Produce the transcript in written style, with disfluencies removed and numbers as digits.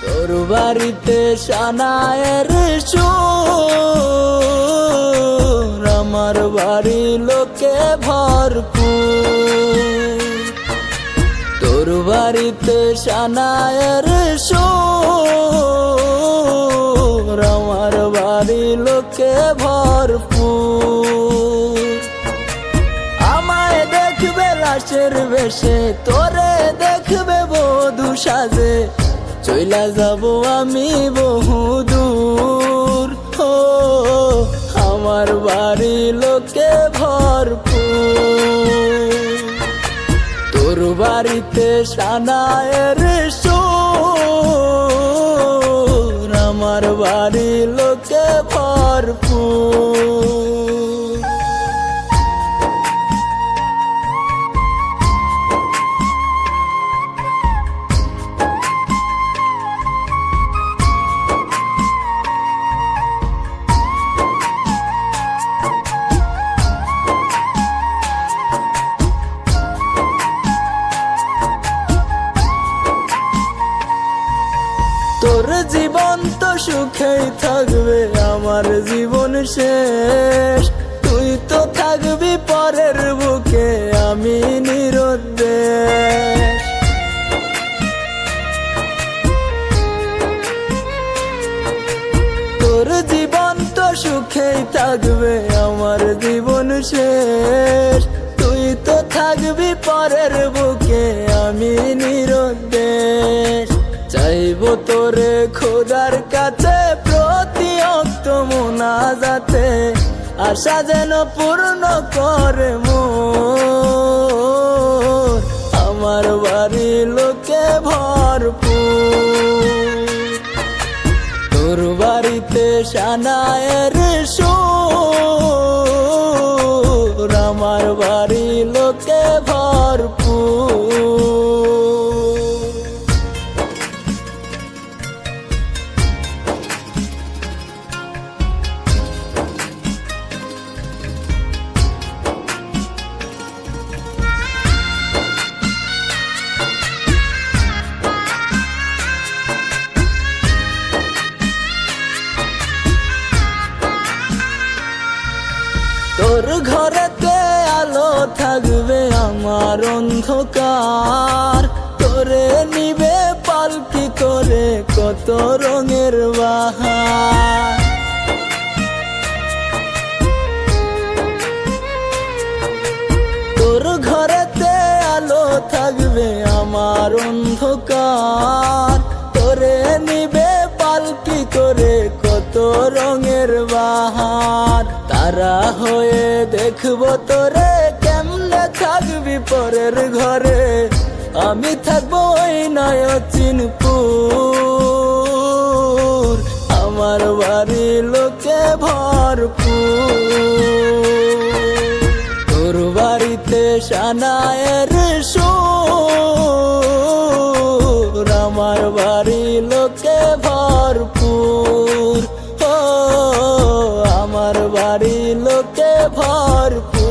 তোর বাড়িতে সানায়ের সুর, আমার বাড়ি লোকে ভরপুর। তোর বাড়িতে সানায়ের সুর, আমার বাড়ি লোকে ভরপুর। আমায় দেখবে লাশের বেশে, তোরে দেখবে বধূ সাজে, চইলা যাব আমি বহুদূর। ও আমার বাড়ি লোকে ভরপুর। তোর বাড়িতে সানায়ের সুর, আমার বাড়ি লোকে ভরপুর। তোর জীবন তো সুখেই থাকবে, আমার জীবন শেষ। তুই তো থাকবি পরের বুকে, আমি নিরুদ্দেশ। তোর জীবন তো সুখেই থাকবে, আমার জীবন শেষ। তুই তো থাকবি পরের বুকে, আমি নিরুদ্দেশ। চাইব তোরে খোদার কাছে প্রতি অক্ত মুনাজাতে, আশা যেন পূর্ণ করে মোর, আমার বাড়ি লোকে ভরপুর। তোর বাড়িতে সানায়ের সুর, আমার বাড়ি লোকে ভরপুর। তোর ঘরেতে আলো থাকবে, আমার অন্ধকার। তোরে নিবে পালকি করে কত রঙের বাহার। তোর ঘরেতে আলো থাকবে, আমার অন্ধকার। তোরে নিবে পালকি করে কত রঙের বাহার। তারা হয়ে দেখবো তোরে, কেমনে থাকবি পরের ঘরে, আমি থাকবো ওই নয়চিনপুর, আমার বাড়ি লোকে ভরপুর। তোর বাড়িতে সানায়ের সুর, আমার বাড়ি লোকে ভরপুর। ও আমার বাড়ি লোকে ভরপুর।